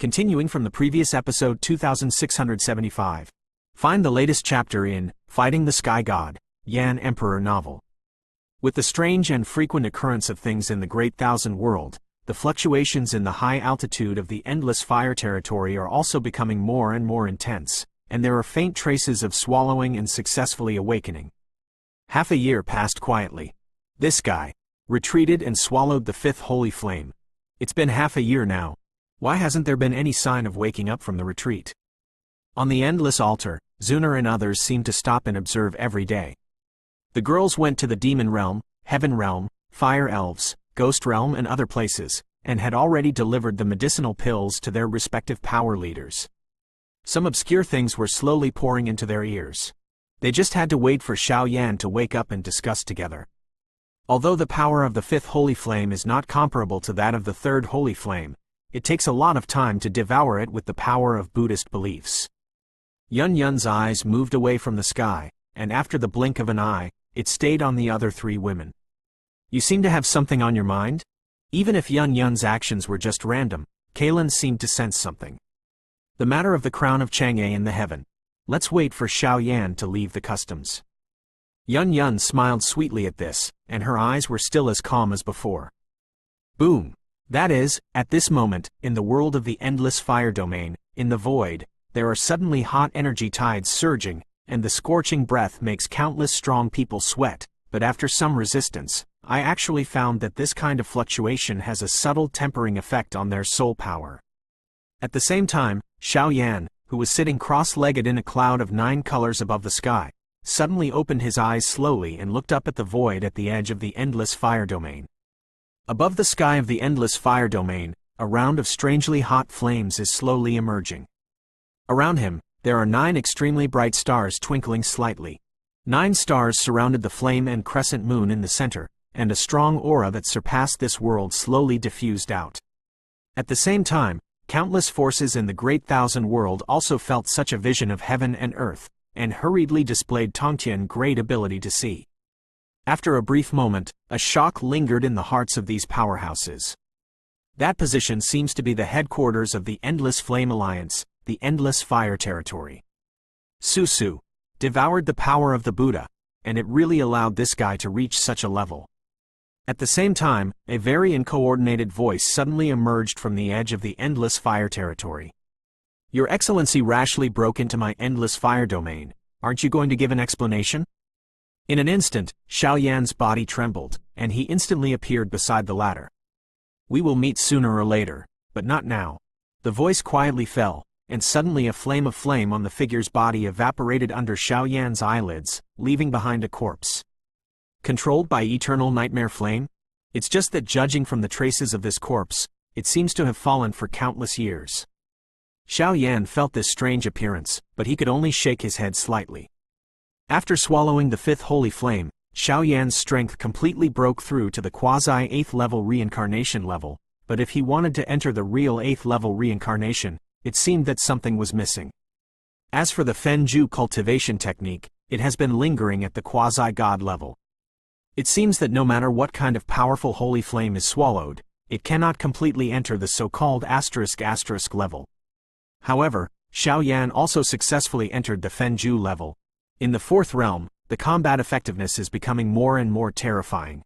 Continuing from the previous episode 2675. Find the latest chapter in Fighting the Sky God, Yan Emperor novel. With the strange and frequent occurrence of things in the Great Thousand World, the fluctuations in the high altitude of the endless fire territory are also becoming more and more intense, and there are faint traces of swallowing and successfully awakening. Half a year passed quietly. This guy retreated and swallowed the fifth holy flame. It's been half a year now. Why hasn't there been any sign of waking up from the retreat? On the endless altar, Zuner and others seemed to stop and observe every day. The girls went to the demon realm, heaven realm, fire elves, ghost realm and other places, and had already delivered the medicinal pills to their respective power leaders. Some obscure things were slowly pouring into their ears. They just had to wait for Xiao Yan to wake up and discuss together. Although the power of the fifth holy flame is not comparable to that of the third holy flame, it takes a lot of time to devour it with the power of Buddhist beliefs. Yun Yun's eyes moved away from the sky, and after the blink of an eye, it stayed on the other three women. You seem to have something on your mind? Even if Yun Yun's actions were just random, Kalen seemed to sense something. The matter of the crown of Chang'e in the heaven. Let's wait for Xiao Yan to leave the customs. Yun Yun smiled sweetly at this, and her eyes were still as calm as before. Boom! That is, at this moment, in the world of the endless fire domain, in the void, there are suddenly hot energy tides surging, and the scorching breath makes countless strong people sweat, but after some resistance, I actually found that this kind of fluctuation has a subtle tempering effect on their soul power. At the same time, Xiao Yan, who was sitting cross-legged in a cloud of 9 colors above the sky, suddenly opened his eyes slowly and looked up at the void at the edge of the endless fire domain. Above the sky of the endless fire domain, a round of strangely hot flames is slowly emerging. Around him, there are 9 extremely bright stars twinkling slightly. 9 stars surrounded the flame and crescent moon in the center, and a strong aura that surpassed this world slowly diffused out. At the same time, countless forces in the Great Thousand World also felt such a vision of heaven and earth, and hurriedly displayed Tongtian's great ability to see. After a brief moment, a shock lingered in the hearts of these powerhouses. That position seems to be the headquarters of the Endless Flame Alliance, the Endless Fire Territory. Susu devoured the power of the Buddha, and it really allowed this guy to reach such a level. At the same time, a very uncoordinated voice suddenly emerged from the edge of the Endless Fire Territory. Your Excellency rashly broke into my Endless Fire domain. Aren't you going to give an explanation? In an instant, Xiao Yan's body trembled, and he instantly appeared beside the ladder. We will meet sooner or later, but not now. The voice quietly fell, and suddenly a flame of flame on the figure's body evaporated under Xiao Yan's eyelids, leaving behind a corpse. Controlled by eternal nightmare flame? It's just that judging from the traces of this corpse, it seems to have fallen for countless years. Xiao Yan felt this strange appearance, but he could only shake his head slightly. After swallowing the fifth holy flame, Xiao Yan's strength completely broke through to the quasi-8th level reincarnation level, but if he wanted to enter the real 8th level reincarnation, it seemed that something was missing. As for the Fenju cultivation technique, it has been lingering at the quasi-god level. It seems that no matter what kind of powerful holy flame is swallowed, it cannot completely enter the so-called *** level. However, Xiao Yan also successfully entered the Fenju level. In the 4th realm, the combat effectiveness is becoming more and more terrifying.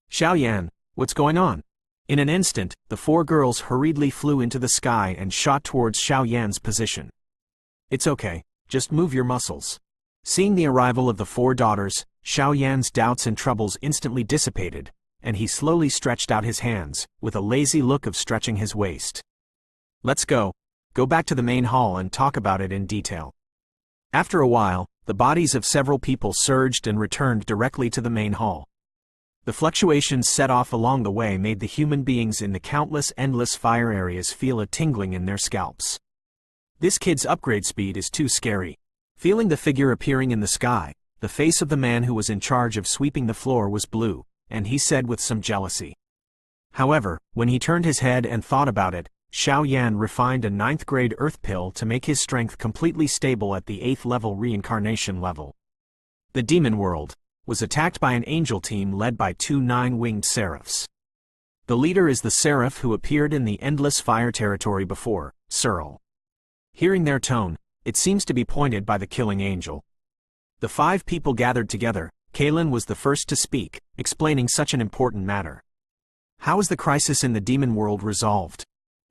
Xiao Yan, what's going on? In an instant, the 4 girls hurriedly flew into the sky and shot towards Xiao Yan's position. It's okay, just move your muscles. Seeing the arrival of the 4 daughters, Xiao Yan's doubts and troubles instantly dissipated, and he slowly stretched out his hands, with a lazy look of stretching his waist. Let's go. Go back to the main hall and talk about it in detail. After a while, the bodies of several people surged and returned directly to the main hall. The fluctuations set off along the way made the human beings in the countless endless fire areas feel a tingling in their scalps. This kid's upgrade speed is too scary. Feeling the figure appearing in the sky, the face of the man who was in charge of sweeping the floor was blue, and he said with some jealousy. However, when he turned his head and thought about it, Xiao Yan refined a 9th-grade earth pill to make his strength completely stable at the 8th level reincarnation level. The demon world was attacked by an angel team led by 2 9-winged seraphs. The leader is the seraph who appeared in the endless fire territory before, Searle. Hearing their tone, it seems to be pointed by the killing angel. The 5 people gathered together. Kalen was the first to speak, explaining such an important matter. How is the crisis in the demon world resolved?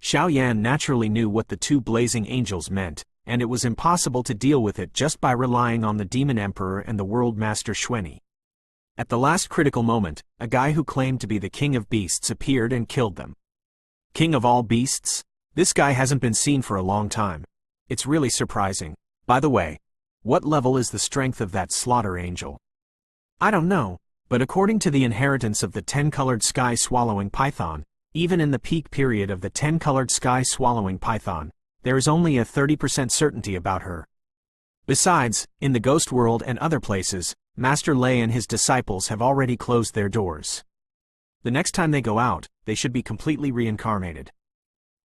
Xiao Yan naturally knew what the 2 blazing angels meant, and it was impossible to deal with it just by relying on the demon emperor and the world master Xuanyi. At the last critical moment, a guy who claimed to be the king of beasts appeared and killed them. King of all beasts? This guy hasn't been seen for a long time. It's really surprising. By the way, what level is the strength of that slaughter angel? I don't know, but according to the inheritance of the 10-colored sky-swallowing python, even in the peak period of the 10-colored sky-swallowing python, there is only a 30% certainty about her. Besides, in the ghost world and other places, Master Lei and his disciples have already closed their doors. The next time they go out, they should be completely reincarnated.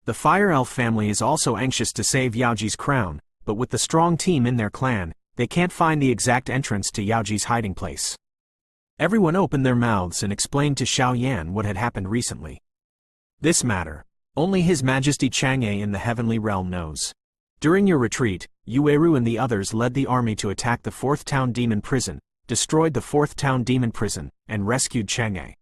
The Fire Elf family is also anxious to save Yaoji's crown, but with the strong team in their clan, they can't find the exact entrance to Yaoji's hiding place. Everyone opened their mouths and explained to Xiao Yan what had happened recently. This matter, only His Majesty Chang'e in the heavenly realm knows. During your retreat, Yuexi and the others led the army to attack the 4th town demon prison, destroyed the 4th town demon prison, and rescued Chang'e.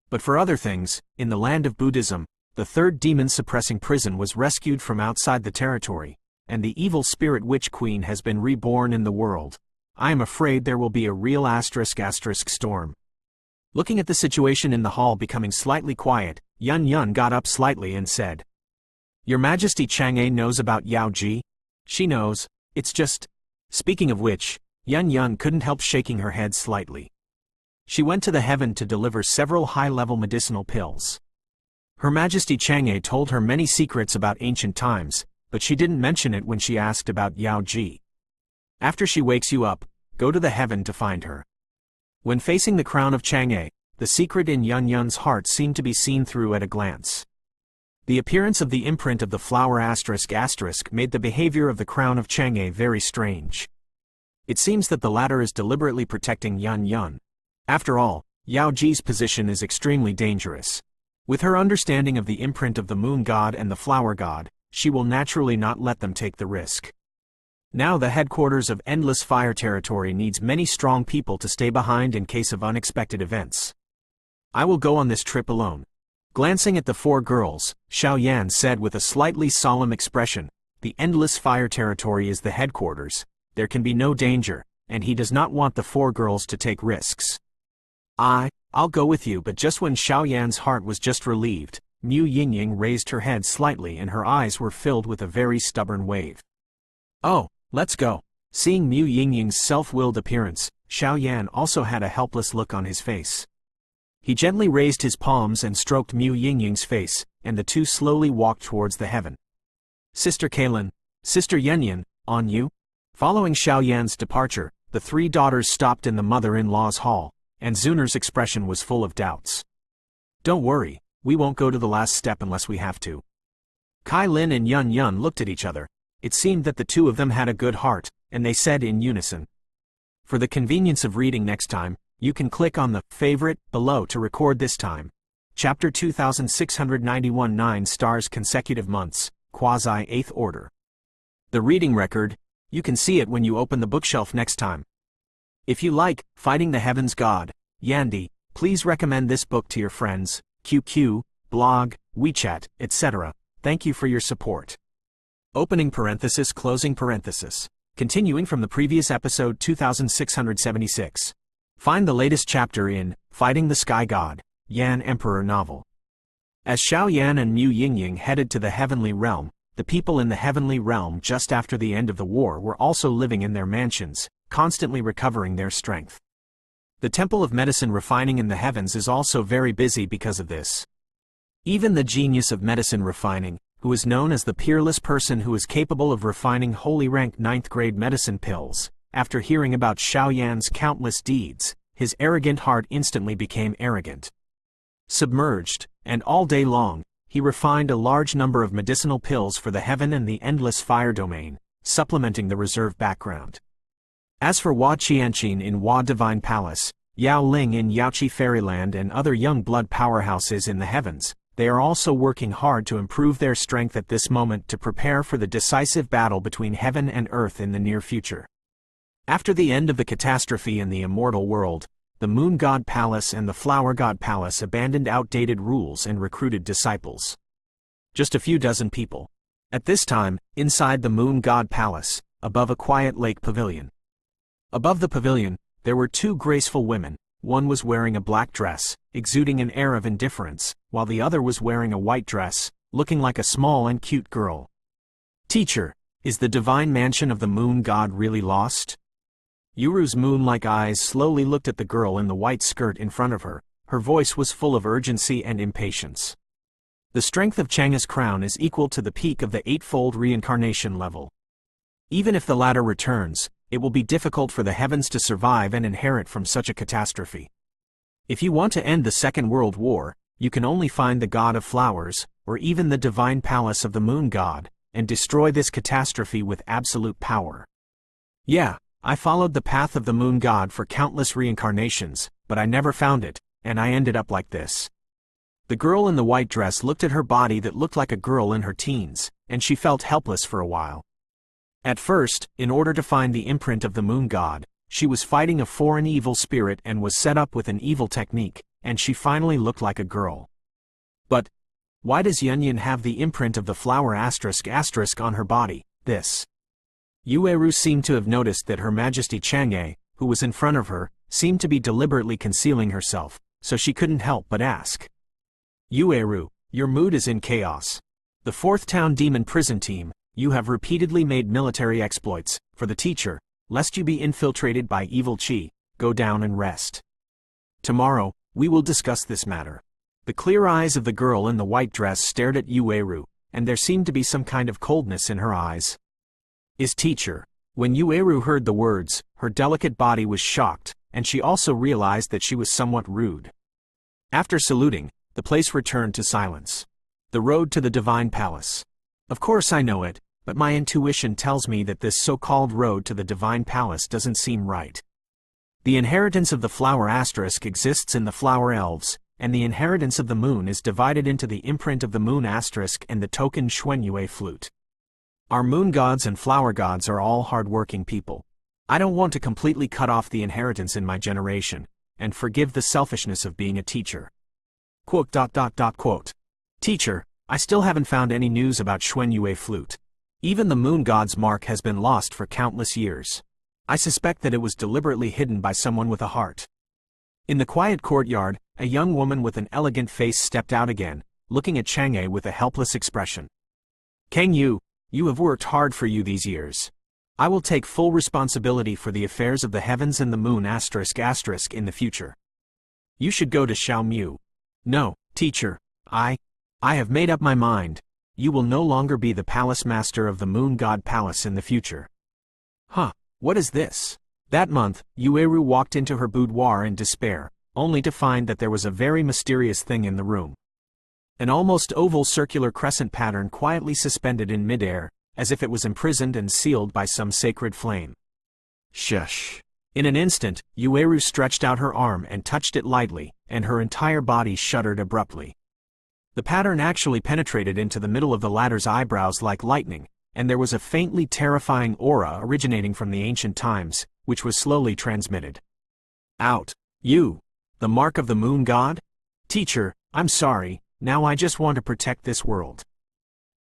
But for other things, in the land of Buddhism, the 3rd demon-suppressing prison was rescued from outside the territory, and the evil spirit witch queen has been reborn in the world. I am afraid there will be a real *** storm. Looking at the situation in the hall becoming slightly quiet, Yun got up slightly and said, Your Majesty Chang'e knows about Yaoji? She knows, it's just... Speaking of which, Yun couldn't help shaking her head slightly. She went to the heaven to deliver several high-level medicinal pills. Her Majesty Chang'e told her many secrets about ancient times, but she didn't mention it when she asked about Yaoji. After she wakes you up, go to the heaven to find her. When facing the crown of Chang'e, the secret in Yun's heart seemed to be seen through at a glance. The appearance of the imprint of the flower ** made the behavior of the crown of Chang'e very strange. It seems that the latter is deliberately protecting Yun. After all, Yaoji's position is extremely dangerous. With her understanding of the imprint of the moon god and the flower god, she will naturally not let them take the risk. Now the headquarters of Endless Fire Territory needs many strong people to stay behind in case of unexpected events. I will go on this trip alone. Glancing at the 4 girls, Xiao Yan said with a slightly solemn expression, The Endless Fire Territory is the headquarters, there can be no danger, and he does not want the 4 girls to take risks. I'll go with you, but just when Xiao Yan's heart was just relieved, Mu Yingying raised her head slightly and her eyes were filled with a very stubborn wave. Oh, let's go. Seeing Mu Yingying's self-willed appearance, Xiao Yan also had a helpless look on his face. He gently raised his palms and stroked Mu Yingying's face, and the 2 slowly walked towards the heaven. Sister Kalen, Sister Yan, on you? Following Xiao Yan's departure, the 3 daughters stopped in the mother-in-law's hall, and Zuner's expression was full of doubts. Don't worry, we won't go to the last step unless we have to. Kai Lin and Yun looked at each other. It seemed that the 2 of them had a good heart, and they said in unison. For the convenience of reading next time, you can click on the favorite below to record this time. Chapter 2691 9 stars consecutive months, quasi-8th order. The reading record, you can see it when you open the bookshelf next time. If you like Fighting the Heavens God, Yandy, please recommend this book to your friends, QQ, blog, WeChat, etc. Thank you for your support. Opening parenthesis, closing parenthesis. Continuing from the previous episode 2676. Find the latest chapter in Fighting the Sky God, Yan Emperor novel. As Xiao Yan and Mu Yingying headed to the heavenly realm, the people in the heavenly realm just after the end of the war were also living in their mansions, constantly recovering their strength. The Temple of Medicine Refining in the heavens is also very busy because of this. Even the genius of medicine refining, who is known as the peerless person who is capable of refining holy rank 9th grade medicine pills, after hearing about Xiao Yan's countless deeds, his arrogant heart instantly became arrogant. Submerged, and all day long, he refined a large number of medicinal pills for the heaven and the endless fire domain, supplementing the reserve background. As for Hua Qianqin in Hua Divine Palace, Yao Ling in Yaoqi Fairyland and other young blood powerhouses in the heavens, they are also working hard to improve their strength at this moment to prepare for the decisive battle between heaven and earth in the near future. After the end of the catastrophe in the immortal world, the Moon God Palace and the Flower God Palace abandoned outdated rules and recruited disciples. Just a few dozen people. At this time, inside the Moon God Palace, above a quiet lake pavilion. Above the pavilion, there were two graceful women. One was wearing a black dress, exuding an air of indifference, while the other was wearing a white dress, looking like a small and cute girl. Teacher, is the divine mansion of the Moon God really lost? Yuru's moon-like eyes slowly looked at the girl in the white skirt in front of her. Her voice was full of urgency and impatience. The strength of Chang'e's crown is equal to the peak of the eightfold reincarnation level. Even if the latter returns, it will be difficult for the heavens to survive and inherit from such a catastrophe. If you want to end the Second World War, you can only find the God of Flowers, or even the divine palace of the Moon God, and destroy this catastrophe with absolute power. Yeah, I followed the path of the Moon God for countless reincarnations, but I never found it, and I ended up like this. The girl in the white dress looked at her body that looked like a girl in her teens, and she felt helpless for a while. At first, in order to find the imprint of the Moon God, she was fighting a foreign evil spirit and was set up with an evil technique, and she finally looked like a girl. But why does Yunyun have the imprint of the flower *** on her body? This. Yuexi seemed to have noticed that Her Majesty Chang'e, who was in front of her, seemed to be deliberately concealing herself, so she couldn't help but ask. Yuexi, your mood is in chaos. The 4th Town Demon Prison Team, you have repeatedly made military exploits. For the teacher, lest you be infiltrated by evil chi, go down and rest. Tomorrow, we will discuss this matter. The clear eyes of the girl in the white dress stared at Yuexi, and there seemed to be some kind of coldness in her eyes. Is teacher. When Yuexi heard the words, her delicate body was shocked, and she also realized that she was somewhat rude. After saluting, the place returned to silence. The road to the Divine Palace. Of course I know it, but my intuition tells me that this so-called road to the Divine Palace doesn't seem right. The inheritance of the flower * exists in the flower elves, and the inheritance of the moon is divided into the imprint of the moon * and the token Xuanyue flute. Our moon gods and flower gods are all hard-working people. I don't want to completely cut off the inheritance in my generation, and forgive the selfishness of being a teacher. Quote. Teacher, I still haven't found any news about Xuanyue flute. Even the moon god's mark has been lost for countless years. I suspect that it was deliberately hidden by someone with a heart. In the quiet courtyard, a young woman with an elegant face stepped out again, looking at Chang'e with a helpless expression. Kang Yu, you have worked hard for you these years. I will take full responsibility for the affairs of the heavens and the moon *** in the future. You should go to Xiaomu. No, teacher, I have made up my mind. You will no longer be the palace master of the Moon God Palace in the future. Huh, what is this? That month, Yuexi walked into her boudoir in despair, only to find that there was a very mysterious thing in the room. An almost oval circular crescent pattern quietly suspended in midair, as if it was imprisoned and sealed by some sacred flame. Shush. In an instant, Yuexi stretched out her arm and touched it lightly, and her entire body shuddered abruptly. The pattern actually penetrated into the middle of the latter's eyebrows like lightning, and there was a faintly terrifying aura originating from the ancient times, which was slowly transmitted. Out. You. The mark of the moon god? Teacher, I'm sorry, now I just want to protect this world.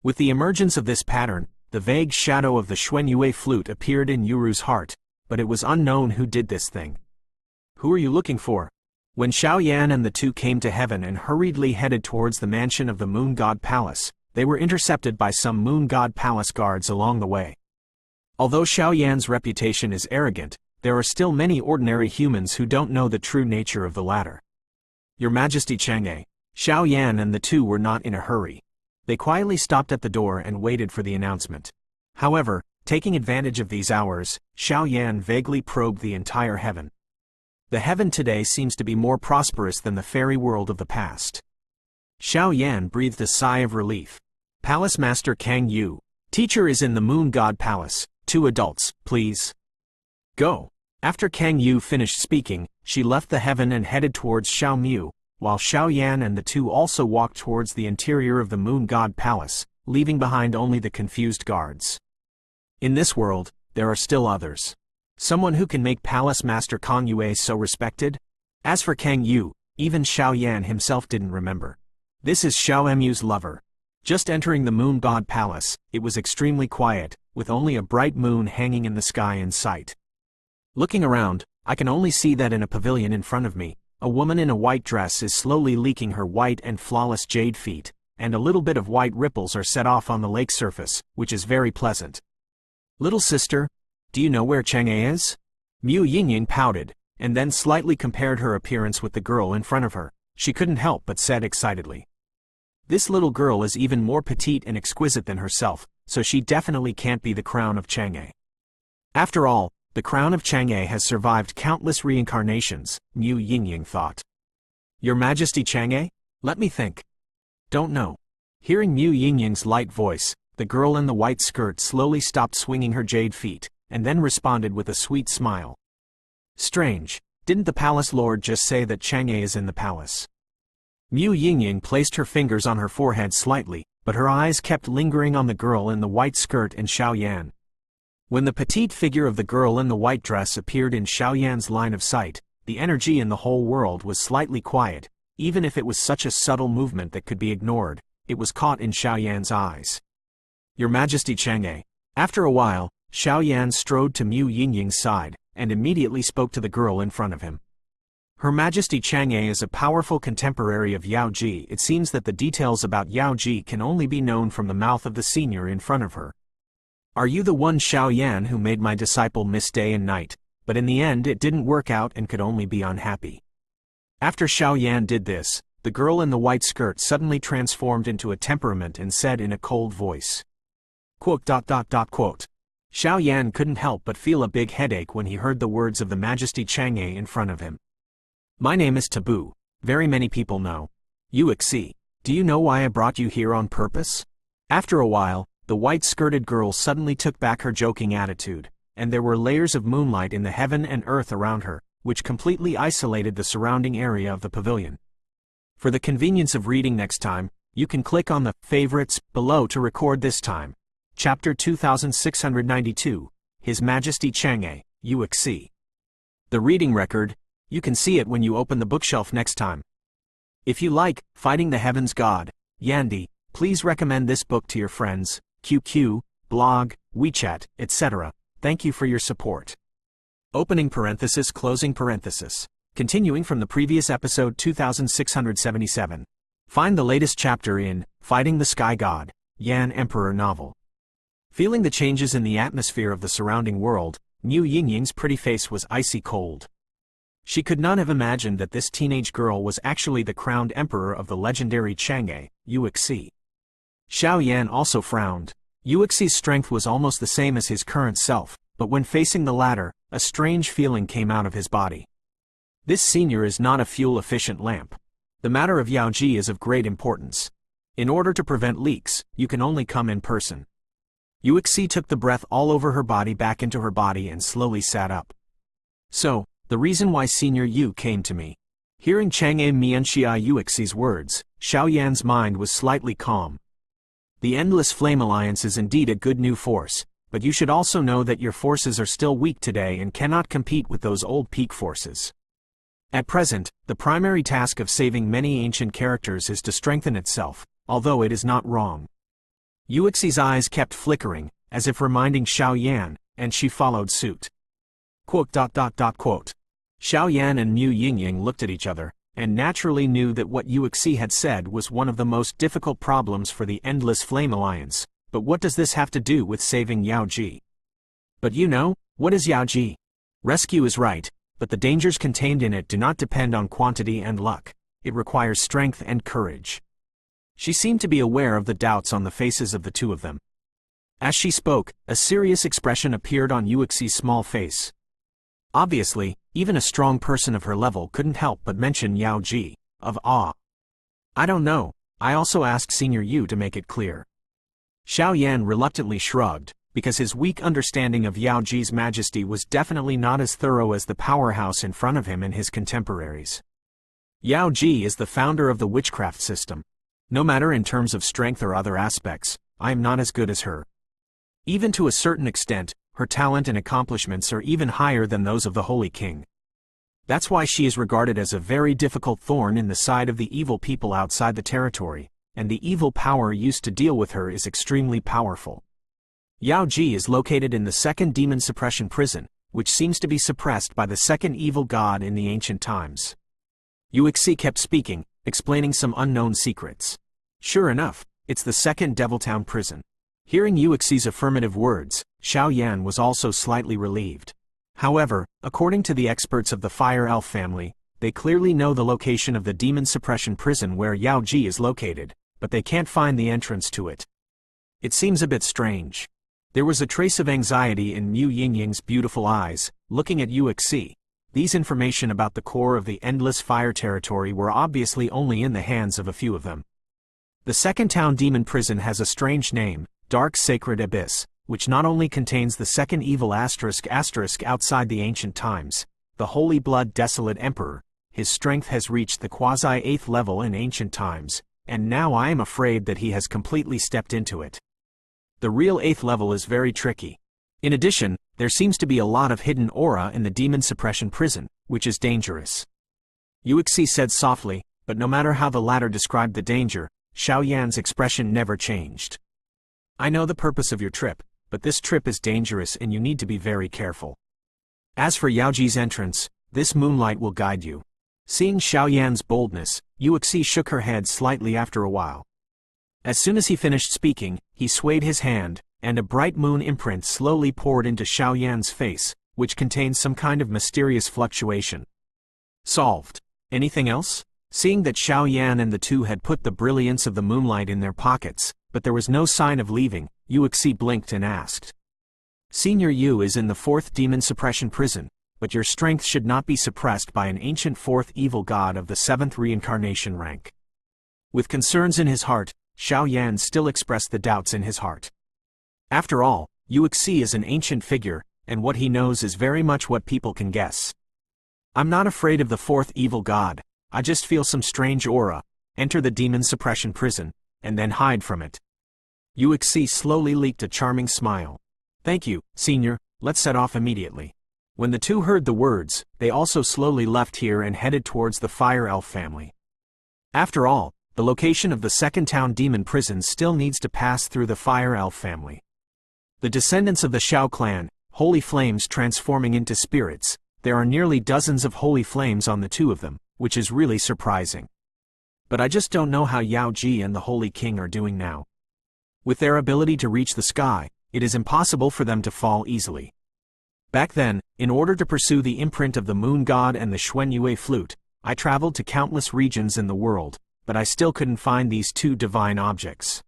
With the emergence of this pattern, the vague shadow of the Xuanyue flute appeared in Yuru's heart, but it was unknown who did this thing. Who are you looking for? When Xiaoyan and the two came to heaven and hurriedly headed towards the mansion of the Moon God Palace, they were intercepted by some Moon God Palace guards along the way. Although Xiaoyan's reputation is arrogant, there are still many ordinary humans who don't know the true nature of the latter. Your Majesty Chang'e, Xiaoyan and the two were not in a hurry. They quietly stopped at the door and waited for the announcement. However, taking advantage of these hours, Xiaoyan vaguely probed the entire heaven. The heaven today seems to be more prosperous than the fairy world of the past. Xiaoyan breathed a sigh of relief. Palace Master Kang Yu, teacher is in the Moon God Palace. 2 adults, please. Go. After Kang Yu finished speaking, she left the heaven and headed towards Xiaomu, while Xiao Yan and the two also walked towards the interior of the Moon God Palace, leaving behind only the confused guards. In this world, there are still others. Someone who can make Palace Master Kang Yue so respected? As for Kang Yu, even Xiao Yan himself didn't remember. This is Xiao Mu's lover. Just entering the Moon God Palace, it was extremely quiet, with only a bright moon hanging in the sky in sight. Looking around, I can only see that in a pavilion in front of me, a woman in a white dress is slowly leaking her white and flawless jade feet, and a little bit of white ripples are set off on the lake surface, which is very pleasant. Little sister, do you know where Chang'e is? Mu Yingying pouted, and then slightly compared her appearance with the girl in front of her. She couldn't help but said excitedly. This little girl is even more petite and exquisite than herself, so she definitely can't be the crown of Chang'e. After all, the crown of Chang'e has survived countless reincarnations, Mu Yingying thought. Your Majesty Chang'e? Let me think. Don't know. Hearing Mu Yingying's light voice, the girl in the white skirt slowly stopped swinging her jade feet, and then responded with a sweet smile. Strange, didn't the palace lord just say that Chang'e is in the palace? Mu Yingying placed her fingers on her forehead slightly, but her eyes kept lingering on the girl in the white skirt and Xiao Yan. When the petite figure of the girl in the white dress appeared in Xiao Yan's line of sight, the energy in the whole world was slightly quiet. Even if it was such a subtle movement that could be ignored, it was caught in Xiao Yan's eyes. Your Majesty Chang'e. After a while, Xiao Yan strode to Mu Yingying's side, and immediately spoke to the girl in front of him. Her Majesty Chang'e is a powerful contemporary of Yao Ji. It seems that the details about Yao Ji can only be known from the mouth of the senior in front of her. Are you the one Xiao Yan who made my disciple miss day and night, but in the end it didn't work out and could only be unhappy? After Xiao Yan did this, the girl in the white skirt suddenly transformed into a temperament and said in a cold voice. Quote. Xiao Yan couldn't help but feel a big headache when he heard the words of the Majesty Chang'e in front of him. My name is Taboo. Very many people know. Yuexi, do you know why I brought you here on purpose? After a while, the white-skirted girl suddenly took back her joking attitude, and there were layers of moonlight in the heaven and earth around her, which completely isolated the surrounding area of the pavilion. For the convenience of reading next time, you can click on the favorites below to record this time. Chapter 2692, His Majesty Chang'e, Yuexi. The reading record, you can see it when you open the bookshelf next time. If you like Fighting the Heavens God, Yandy, please recommend this book to your friends, QQ, blog, WeChat, etc. Thank you for your support. Opening parenthesis, closing parenthesis. Continuing from the previous episode 2677. Find the latest chapter in Fighting the Sky God, Yan Emperor novel. Feeling the changes in the atmosphere of the surrounding world, Mu Yingying's pretty face was icy cold. She could not have imagined that this teenage girl was actually the crowned emperor of the legendary Chang'e, Yuexi. Xiao Yan also frowned. Yuexi's strength was almost the same as his current self, but when facing the latter, a strange feeling came out of his body. This senior is not a fuel-efficient lamp. The matter of Yao Ji is of great importance. In order to prevent leaks, you can only come in person. Yuexi took the breath all over her body back into her body and slowly sat up. So, the reason why Senior Yu came to me. Hearing Chang'e Mianxia Yuexi's words, Xiao Yan's mind was slightly calm. The Endless Flame Alliance is indeed a good new force, but you should also know that your forces are still weak today and cannot compete with those old peak forces. At present, the primary task of saving many ancient characters is to strengthen itself, although it is not wrong. Yuexi's eyes kept flickering, as if reminding Xiao Yan, and she followed suit. Quote. Xiao Yan and Mu Yingying looked at each other, and naturally knew that what Yuexi had said was one of the most difficult problems for the Endless Flame Alliance, but what does this have to do with saving Yao Ji? But you know, what is Yao Ji? Rescue is right, but the dangers contained in it do not depend on quantity and luck. It requires strength and courage. She seemed to be aware of the doubts on the faces of the two of them. As she spoke, a serious expression appeared on Yuexi's small face. Obviously, even a strong person of her level couldn't help but mention Yao Ji, of awe. I don't know, I also asked Senior Yu to make it clear. Xiao Yan reluctantly shrugged, because his weak understanding of Yao Ji's majesty was definitely not as thorough as the powerhouse in front of him and his contemporaries. Yao Ji is the founder of the witchcraft system. No matter in terms of strength or other aspects, I am not as good as her. Even to a certain extent, her talent and accomplishments are even higher than those of the Holy King. That's why she is regarded as a very difficult thorn in the side of the evil people outside the territory, and the evil power used to deal with her is extremely powerful. Yao Ji is located in the second demon suppression prison, which seems to be suppressed by the second evil god in the ancient times. Yuexi kept speaking, explaining some unknown secrets. Sure enough, it's the second Deviltown prison. Hearing Yuexi's affirmative words, Xiaoyan was also slightly relieved. However, according to the experts of the Fire Elf family, they clearly know the location of the demon suppression prison where Yao Ji is located, but they can't find the entrance to it. It seems a bit strange. There was a trace of anxiety in Mu Yingying's beautiful eyes, looking at Yuexi. These information about the core of the endless fire territory were obviously only in the hands of a few of them. The second town demon prison has a strange name, Dark Sacred Abyss, which not only contains the second evil asterisk outside the ancient times, the Holy Blood Desolate Emperor. His strength has reached the quasi-8th level in ancient times, and now I am afraid that he has completely stepped into it. The real 8th level is very tricky. In addition, there seems to be a lot of hidden aura in the demon suppression prison, which is dangerous. Yuexi said softly, but no matter how the latter described the danger, Xiaoyan's expression never changed. I know the purpose of your trip, but this trip is dangerous and you need to be very careful. As for Yao Ji's entrance, this moonlight will guide you. Seeing Xiaoyan's boldness, Yuexi shook her head slightly after a while. As soon as he finished speaking, he swayed his hand, and a bright moon imprint slowly poured into Xiaoyan's face, which contained some kind of mysterious fluctuation. Solved. Anything else? Seeing that Xiaoyan and the two had put the brilliance of the moonlight in their pockets, but there was no sign of leaving, Yuexi blinked and asked. Senior Yu is in the 4th demon suppression prison, but your strength should not be suppressed by an ancient 4th evil god of the 7th reincarnation rank. With concerns in his heart, Xiaoyan still expressed the doubts in his heart. After all, Yuexi is an ancient figure, and what he knows is very much what people can guess. I'm not afraid of the 4th evil god, I just feel some strange aura. Enter the demon suppression prison, and then hide from it. Yuexi slowly leaked a charming smile. Thank you, senior, let's set off immediately. When the two heard the words, they also slowly left here and headed towards the Fire Elf family. After all, the location of the second town demon prison still needs to pass through the Fire Elf family. The descendants of the Shao clan, holy flames transforming into spirits, there are nearly dozens of holy flames on the two of them, which is really surprising. But I just don't know how Yao Ji and the Holy King are doing now. With their ability to reach the sky, it is impossible for them to fall easily. Back then, in order to pursue the imprint of the moon god and the Xuanyue flute, I traveled to countless regions in the world, but I still couldn't find these two divine objects.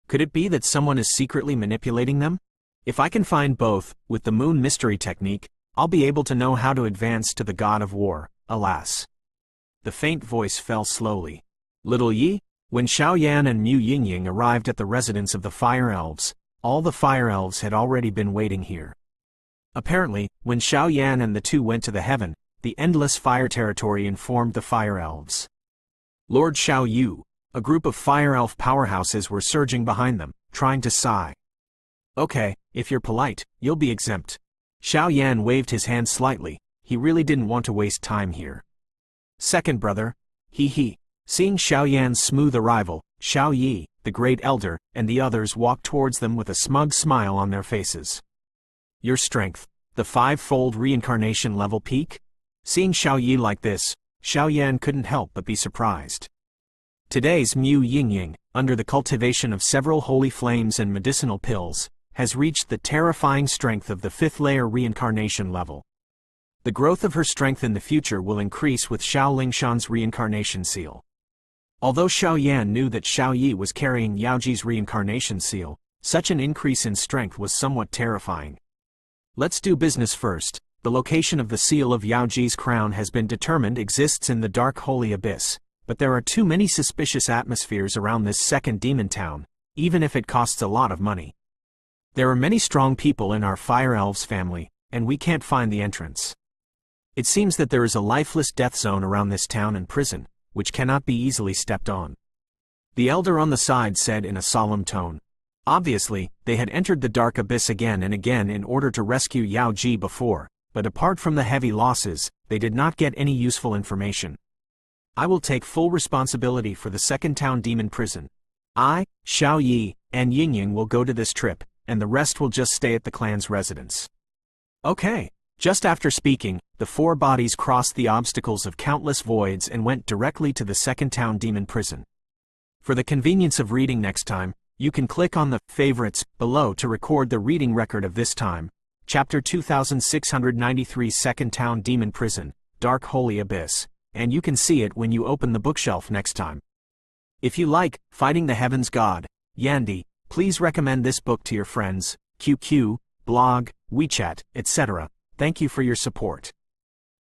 Could it be that someone is secretly manipulating them? If I can find both, with the moon mystery technique, I'll be able to know how to advance to the god of war, alas. The faint voice fell slowly. Little Yi? When Xiaoyan and Mu Yingying arrived at the residence of the Fire Elves, all the Fire Elves had already been waiting here. Apparently, when Xiaoyan and the two went to the heaven, the endless fire territory informed the Fire Elves. Lord Xiao Yu, a group of Fire Elf powerhouses were surging behind them, trying to sigh. Okay, if you're polite, you'll be exempt. Xiaoyan waved his hand slightly, he really didn't want to waste time here. Second brother, he. Seeing Xiaoyan's smooth arrival, Xiao Yi, the great elder, and the others walked towards them with a smug smile on their faces. Your strength, the 5-fold reincarnation level peak? Seeing Xiao Yi like this, Xiaoyan couldn't help but be surprised. Today's Mu Yingying, under the cultivation of several holy flames and medicinal pills, has reached the terrifying strength of the 5th layer reincarnation level. The growth of her strength in the future will increase with Xiao Lingshan's reincarnation seal. Although Xiaoyan knew that Xiao Yi was carrying Yao Ji's reincarnation seal, such an increase in strength was somewhat terrifying. Let's do business first. The location of the seal of Yao Ji's crown has been determined exists in the dark holy abyss, but there are too many suspicious atmospheres around this second demon town, even if it costs a lot of money. There are many strong people in our Fire Elves family, and we can't find the entrance. It seems that there is a lifeless death zone around this town and prison, which cannot be easily stepped on. The elder on the side said in a solemn tone. Obviously, they had entered the dark abyss again and again in order to rescue Yao Ji before, but apart from the heavy losses, they did not get any useful information. I will take full responsibility for the second town demon prison. I, Xiao Yi, and Yingying will go to this trip, and the rest will just stay at the clan's residence. Okay. Just after speaking, the four bodies crossed the obstacles of countless voids and went directly to the second town demon prison. For the convenience of reading next time, you can click on the favorites below to record the reading record of this time, Chapter 2693 Second Town Demon Prison, Dark Holy Abyss, and you can see it when you open the bookshelf next time. If you like Fighting the Heavens God, Yandy, please recommend this book to your friends, QQ, blog, WeChat, etc. Thank you for your support.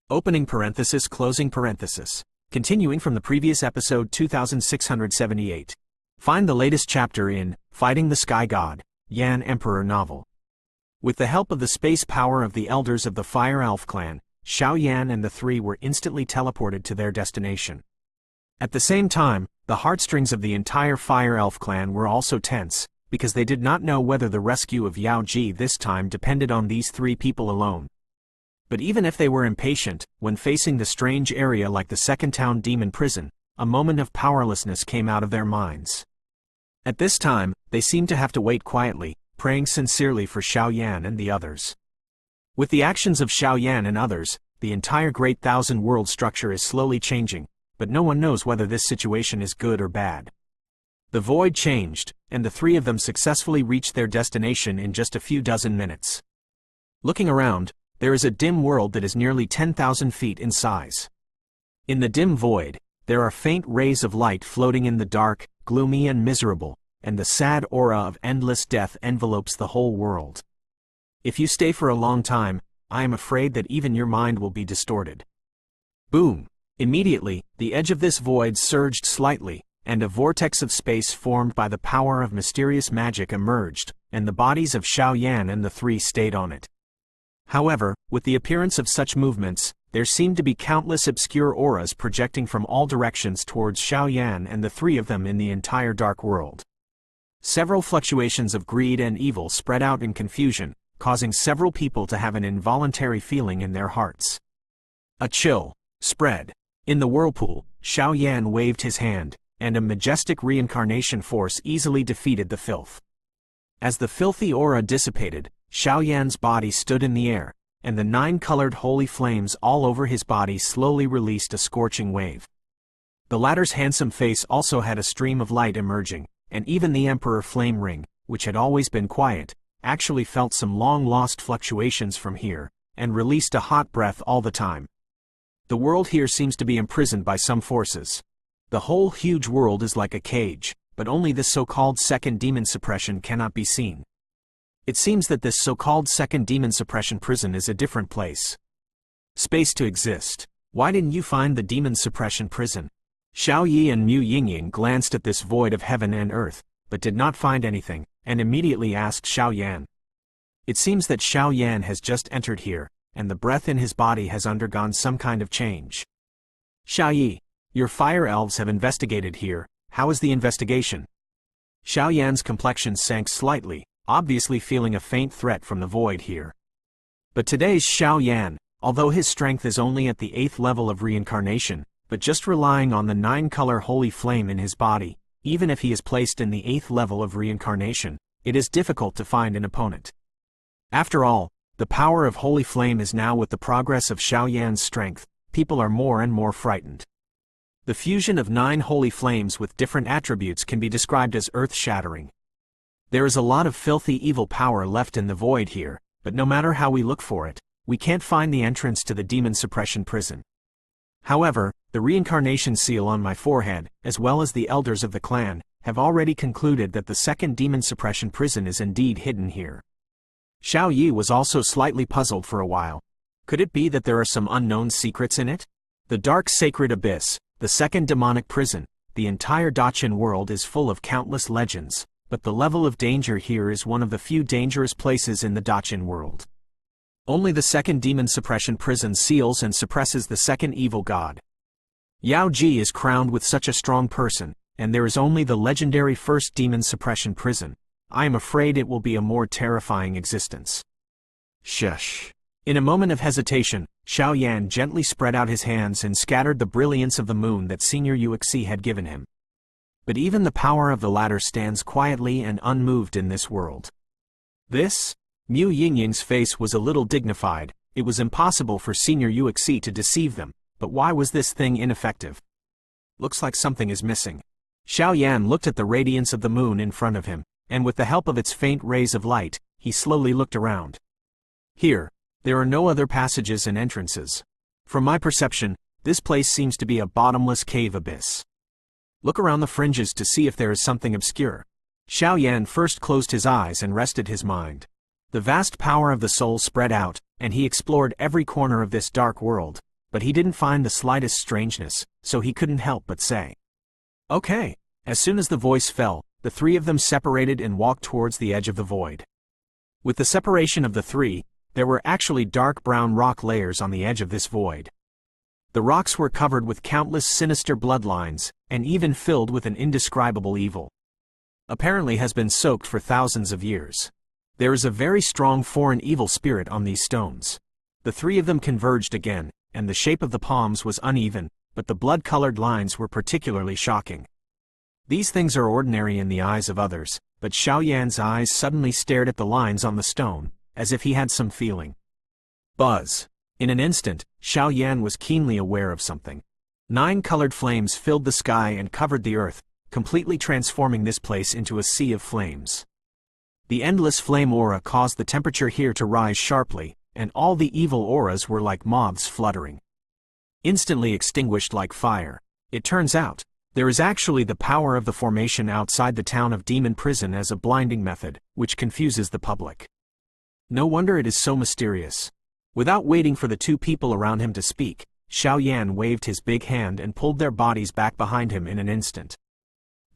Opening parenthesis, closing parenthesis. Continuing from the previous episode 2678. Find the latest chapter in Fighting the Sky God, Yan Emperor novel. With the help of the space power of the elders of the Fire Elf clan, Xiao Yan and the three were instantly teleported to their destination. At the same time, the heartstrings of the entire Fire Elf clan were also tense, because they did not know whether the rescue of Yao Ji this time depended on these three people alone. But even if they were impatient, when facing the strange area like the second town demon prison, a moment of powerlessness came out of their minds. At this time, they seemed to have to wait quietly, praying sincerely for Xiao Yan and the others. With the actions of Xiao Yan and others, the entire Great Thousand World structure is slowly changing, but no one knows whether this situation is good or bad. The void changed, and the three of them successfully reached their destination in just a few dozen minutes. Looking around, there is a dim world that is nearly 10,000 feet in size. In the dim void, there are faint rays of light floating in the dark, gloomy and miserable, and the sad aura of endless death envelopes the whole world. If you stay for a long time, I am afraid that even your mind will be distorted. Boom! Immediately, the edge of this void surged slightly, and a vortex of space formed by the power of mysterious magic emerged, and the bodies of Xiao Yan and the three stayed on it. However, with the appearance of such movements, there seemed to be countless obscure auras projecting from all directions towards Xiao Yan and the three of them in the entire dark world. Several fluctuations of greed and evil spread out in confusion, causing several people to have an involuntary feeling in their hearts. A chill spread. In the whirlpool, Xiao Yan waved his hand, and a majestic reincarnation force easily defeated the filth. As the filthy aura dissipated, Xiao Yan's body stood in the air, and the 9-colored holy flames all over his body slowly released a scorching wave. The latter's handsome face also had a stream of light emerging, and even the Emperor Flame Ring, which had always been quiet, actually felt some long-lost fluctuations from here, and released a hot breath all the time. The world here seems to be imprisoned by some forces. The whole huge world is like a cage, but only this so-called second demon suppression cannot be seen. It seems that this so-called second demon suppression prison is a different place. Space to exist. Why didn't you find the demon suppression prison? Xiao Yi and Mu Yingying glanced at this void of heaven and earth, but did not find anything, and immediately asked Xiao Yan. It seems that Xiao Yan has just entered here, and the breath in his body has undergone some kind of change. Xiao Yi, your fire elves have investigated here. How is the investigation? Xiao Yan's complexion sank slightly, obviously feeling a faint threat from the void here. But today's Xiao Yan, although his strength is only at the 8th level of reincarnation, but just relying on the 9-color holy flame in his body, even if he is placed in the 8th level of reincarnation, it is difficult to find an opponent. After all, the power of holy flame is now with the progress of Xiao Yan's strength, people are more and more frightened. The fusion of 9 holy flames with different attributes can be described as earth-shattering. There is a lot of filthy evil power left in the void here, but no matter how we look for it, we can't find the entrance to the demon suppression prison. However, the reincarnation seal on my forehead, as well as the elders of the clan, have already concluded that the second demon suppression prison is indeed hidden here. Xiao Yi was also slightly puzzled for a while. Could it be that there are some unknown secrets in it? The dark sacred abyss, the second demonic prison, the entire Dachin world is full of countless legends, but the level of danger here is one of the few dangerous places in the Dachin world. Only the second demon suppression prison seals and suppresses the second evil god. Yao Ji is crowned with such a strong person, and there is only the legendary first demon suppression prison. I am afraid it will be a more terrifying existence. Shush. In a moment of hesitation, Xiao Yan gently spread out his hands and scattered the brilliance of the moon that Senior Yuexi had given him. But even the power of the latter stands quietly and unmoved in this world. This? Mu Yingying's face was a little dignified. It was impossible for Senior Yuexi to deceive them, but why was this thing ineffective? Looks like something is missing. Xiao Yan looked at the radiance of the moon in front of him, and with the help of its faint rays of light, he slowly looked around. Here, there are no other passages and entrances. From my perception, this place seems to be a bottomless cave abyss. Look around the fringes to see if there is something obscure. Xiao Yan first closed his eyes and rested his mind. The vast power of the soul spread out, and he explored every corner of this dark world, but he didn't find the slightest strangeness, so he couldn't help but say, "Okay." As soon as the voice fell, the three of them separated and walked towards the edge of the void. With the separation of the three, there were actually dark brown rock layers on the edge of this void. The rocks were covered with countless sinister bloodlines, and even filled with an indescribable evil. Apparently has been soaked for thousands of years. There is a very strong foreign evil spirit on these stones. The three of them converged again, and the shape of the palms was uneven, but the blood-colored lines were particularly shocking. These things are ordinary in the eyes of others, but Xiao Yan's eyes suddenly stared at the lines on the stone, as if he had some feeling. Buzz. In an instant, Xiao Yan was keenly aware of something. 9 colored flames filled the sky and covered the earth, completely transforming this place into a sea of flames. The endless flame aura caused the temperature here to rise sharply, and all the evil auras were like moths fluttering. Instantly extinguished like fire. It turns out, there is actually the power of the formation outside the town of Demon Prison as a blinding method, which confuses the public. No wonder it is so mysterious. Without waiting for the two people around him to speak, Xiao Yan waved his big hand and pulled their bodies back behind him in an instant.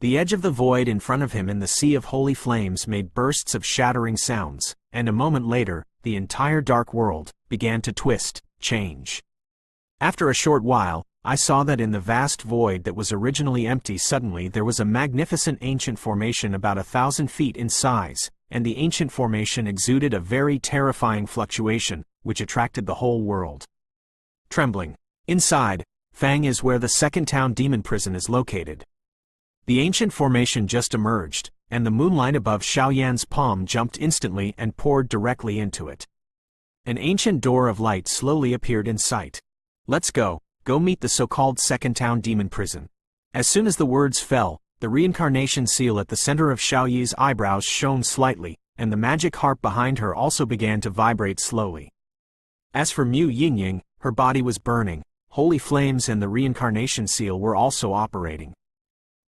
The edge of the void in front of him in the sea of holy flames made bursts of shattering sounds, and a moment later, the entire dark world began to twist, change. After a short while, I saw that in the vast void that was originally empty suddenly there was a magnificent ancient formation about 1,000 feet in size, and the ancient formation exuded a very terrifying fluctuation, which attracted the whole world. Trembling. Inside, Fang is where the second town demon prison is located. The ancient formation just emerged, and the moonlight above Xiao Yan's palm jumped instantly and poured directly into it. An ancient door of light slowly appeared in sight. Let's go meet the so-called second town demon prison. As soon as the words fell, the reincarnation seal at the center of Xiao Yi's eyebrows shone slightly, and the magic harp behind her also began to vibrate slowly. As for Mu Yingying, her body was burning, holy flames and the reincarnation seal were also operating.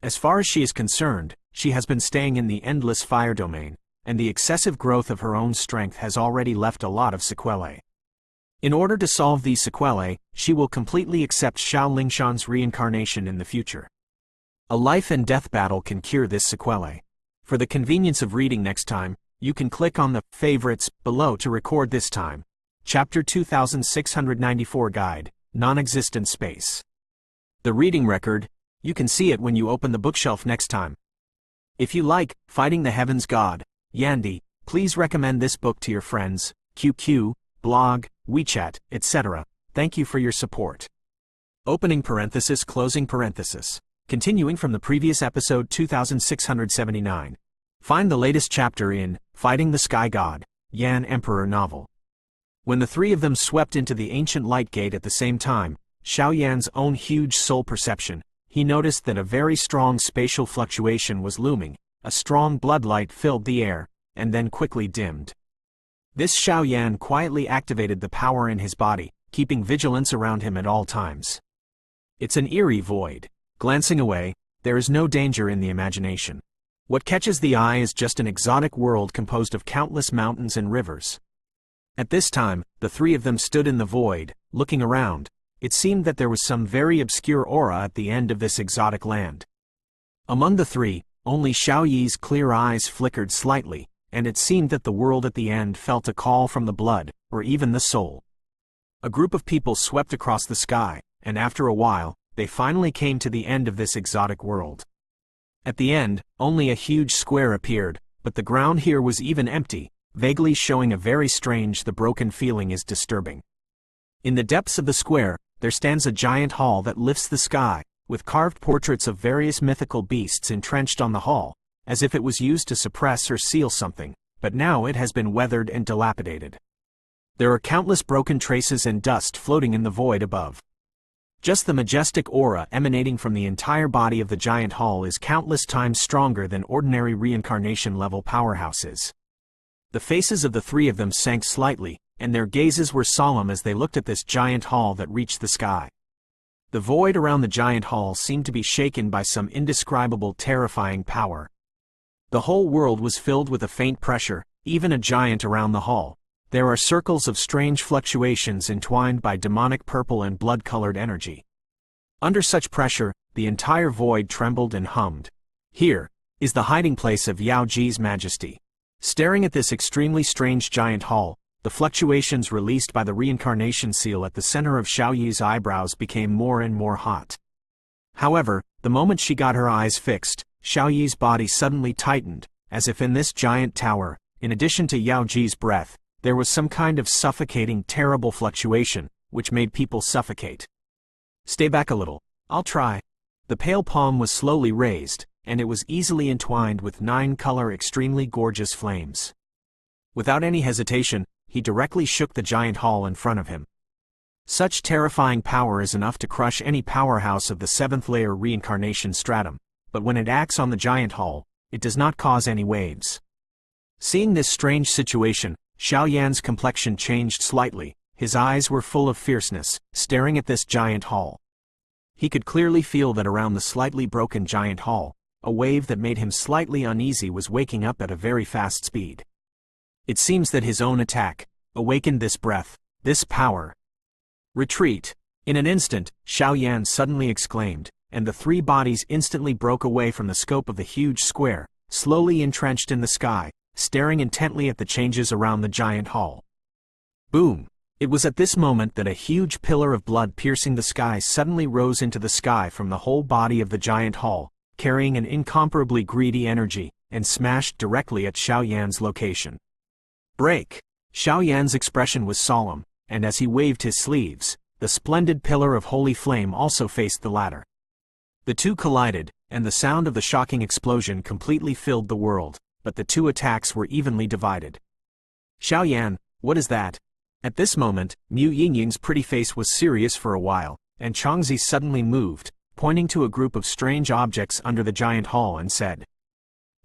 As far as she is concerned, she has been staying in the endless fire domain, and the excessive growth of her own strength has already left a lot of sequelae. In order to solve these sequelae, she will completely accept Xiao Lingshan's reincarnation in the future. A life and death battle can cure this sequelae. For the convenience of reading next time, you can click on the favorites below to record this time. Chapter 2694 Guide, Non-Existent Space. The reading record, you can see it when you open the bookshelf next time. If you like Fighting the Heavens God, Yandy, please recommend this book to your friends, QQ, blog, WeChat, etc. Thank you for your support. Opening parenthesis, closing parenthesis. Continuing from the previous episode 2679. Find the latest chapter in Fighting the Sky God, Yan Emperor novel. When the three of them swept into the ancient light gate at the same time, Xiao Yan's own huge soul perception, he noticed that a very strong spatial fluctuation was looming, a strong blood light filled the air, and then quickly dimmed. This Xiao Yan quietly activated the power in his body, keeping vigilance around him at all times. It's an eerie void. Glancing away, there is no danger in the imagination. What catches the eye is just an exotic world composed of countless mountains and rivers. At this time, the three of them stood in the void, looking around. It seemed that there was some very obscure aura at the end of this exotic land. Among the three, only Xiao Yi's clear eyes flickered slightly, and it seemed that the world at the end felt a call from the blood, or even the soul. A group of people swept across the sky, and after a while, they finally came to the end of this exotic world. At the end, only a huge square appeared, but the ground here was even empty, vaguely showing a very strange the broken feeling is disturbing. In the depths of the square, there stands a giant hall that lifts the sky, with carved portraits of various mythical beasts entrenched on the hall, as if it was used to suppress or seal something, but now it has been weathered and dilapidated. There are countless broken traces and dust floating in the void above. Just the majestic aura emanating from the entire body of the giant hall is countless times stronger than ordinary reincarnation-level powerhouses. The faces of the three of them sank slightly, and their gazes were solemn as they looked at this giant hall that reached the sky. The void around the giant hall seemed to be shaken by some indescribable terrifying power. The whole world was filled with a faint pressure, even a giant around the hall. There are circles of strange fluctuations entwined by demonic purple and blood-colored energy. Under such pressure, the entire void trembled and hummed. Here is the hiding place of Yuexi's Majesty. Staring at this extremely strange giant hall, the fluctuations released by the reincarnation seal at the center of Yuexi's eyebrows became more and more hot. However, the moment she got her eyes fixed, Yuexi's body suddenly tightened, as if in this giant tower, in addition to Yuexi's breath, there was some kind of suffocating, terrible fluctuation, which made people suffocate. Stay back a little, I'll try. The pale palm was slowly raised, and it was easily entwined with 9-color extremely gorgeous flames. Without any hesitation, he directly shook the giant hall in front of him. Such terrifying power is enough to crush any powerhouse of the 7th-layer reincarnation stratum, but when it acts on the giant hall, it does not cause any waves. Seeing this strange situation, Xiao Yan's complexion changed slightly. His eyes were full of fierceness, staring at this giant hall. He could clearly feel that around the slightly broken giant hall, a wave that made him slightly uneasy was waking up at a very fast speed. It seems that his own attack awakened this breath, this power. Retreat! In an instant, Xiao Yan suddenly exclaimed, and the three bodies instantly broke away from the scope of the huge square, slowly entrenched in the sky, staring intently at the changes around the giant hall. Boom! It was at this moment that a huge pillar of blood piercing the sky suddenly rose into the sky from the whole body of the giant hall, carrying an incomparably greedy energy, and smashed directly at Xiao Yan's location. Break! Xiao Yan's expression was solemn, and as he waved his sleeves, the splendid pillar of holy flame also faced the latter. The two collided, and the sound of the shocking explosion completely filled the world, but the two attacks were evenly divided. Xiao Yan, what is that? At this moment, Mu Yingying's pretty face was serious for a while, and Chang'e suddenly moved, pointing to a group of strange objects under the giant hall and said.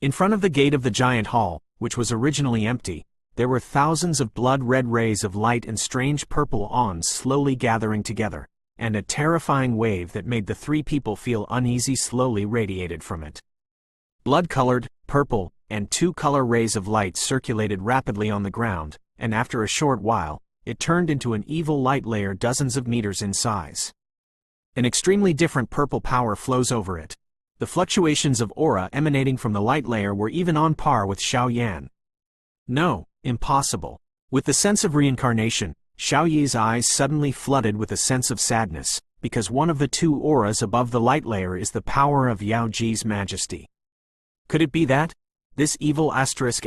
In front of the gate of the giant hall, which was originally empty, there were thousands of blood-red rays of light and strange purple awns slowly gathering together, and a terrifying wave that made the three people feel uneasy slowly radiated from it. Blood-colored, purple, and 2-color rays of light circulated rapidly on the ground, and after a short while, it turned into an evil light layer dozens of meters in size. An extremely different purple power flows over it. The fluctuations of aura emanating from the light layer were even on par with Xiao Yan. No, impossible. With the sense of reincarnation, Xiao Yi's eyes suddenly flooded with a sense of sadness, because one of the two auras above the light layer is the power of Yuexi's Majesty. Could it be that this evil asterisk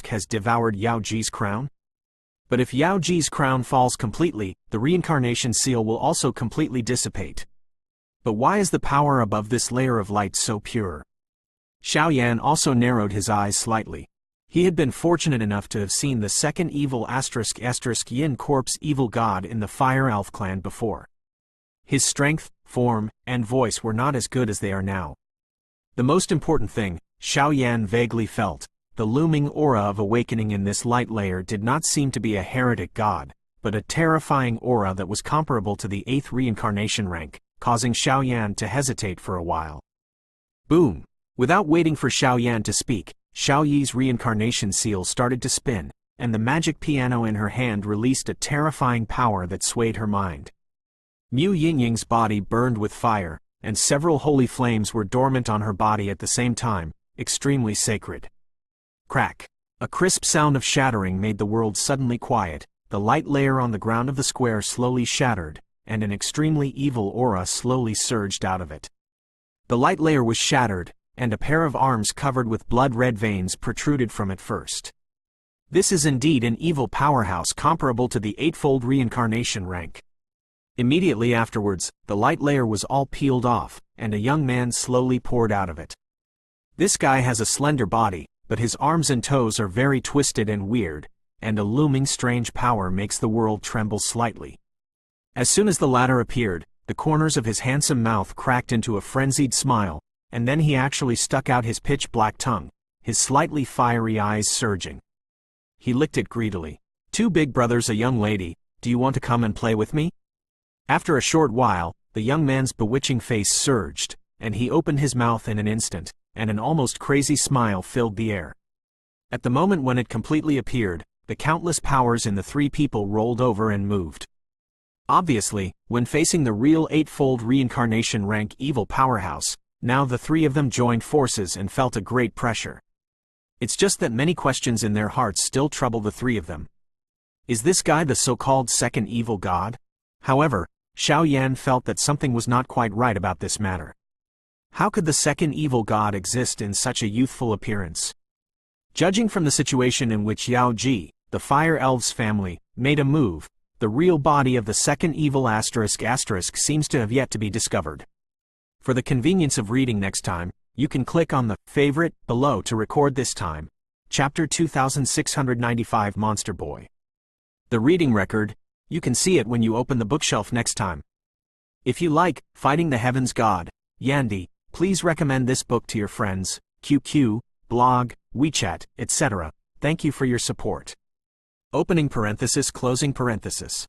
has devoured Yuexi's crown? But if Yuexi's crown falls completely, the reincarnation seal will also completely dissipate. But why is the power above this layer of light so pure? Xiao Yan also narrowed his eyes slightly. He had been fortunate enough to have seen the second evil * Yin Corpse evil god in the Fire Elf clan before. His strength, form, and voice were not as good as they are now. The most important thing, Xiao Yan vaguely felt, the looming aura of awakening in this light layer did not seem to be a heretic god, but a terrifying aura that was comparable to the 8th reincarnation rank, causing Xiao Yan to hesitate for a while. Boom! Without waiting for Xiao Yan to speak, Xiao Yi's reincarnation seal started to spin, and the magic piano in her hand released a terrifying power that swayed her mind. Mu Yingying's body burned with fire, and several holy flames were dormant on her body at the same time, extremely sacred. Crack! A crisp sound of shattering made the world suddenly quiet. the light layer on the ground of the square slowly shattered, and an extremely evil aura slowly surged out of it. The light layer was shattered, and a pair of arms covered with blood-red veins protruded from it first. This is indeed an evil powerhouse comparable to the eightfold reincarnation rank. Immediately afterwards, the light layer was all peeled off, and a young man slowly poured out of it. This guy has a slender body, but his arms and toes are very twisted and weird, and a looming strange power makes the world tremble slightly. As soon as the latter appeared, the corners of his handsome mouth cracked into a frenzied smile, and then he actually stuck out his pitch-black tongue, his slightly fiery eyes surging. He licked it greedily. "Two big brothers, a young lady, do you want to come and play with me?" After a short while, the young man's bewitching face surged, and he opened his mouth in an instant, and an almost crazy smile filled the air. At the moment when it completely appeared, the countless powers in the three people rolled over and moved. Obviously, when facing the real eightfold reincarnation rank evil powerhouse, now the three of them joined forces and felt a great pressure. It's just that many questions in their hearts still trouble the three of them. Is this guy the so-called second evil god? However, Xiao Yan felt that something was not quite right about this matter. How could the second evil god exist in such a youthful appearance? Judging from the situation in which Yao Ji, the Fire Elves family, made a move, the real body of the second evil ** seems to have yet to be discovered. For the convenience of reading next time, you can click on the favorite below to record this time. Chapter 2695 Monster Boy. The reading record, you can see it when you open the bookshelf next time. If you like Fighting the Heavens God, Yandy, please recommend this book to your friends, QQ, blog, WeChat, etc. Thank you for your support. Opening parenthesis, closing parenthesis.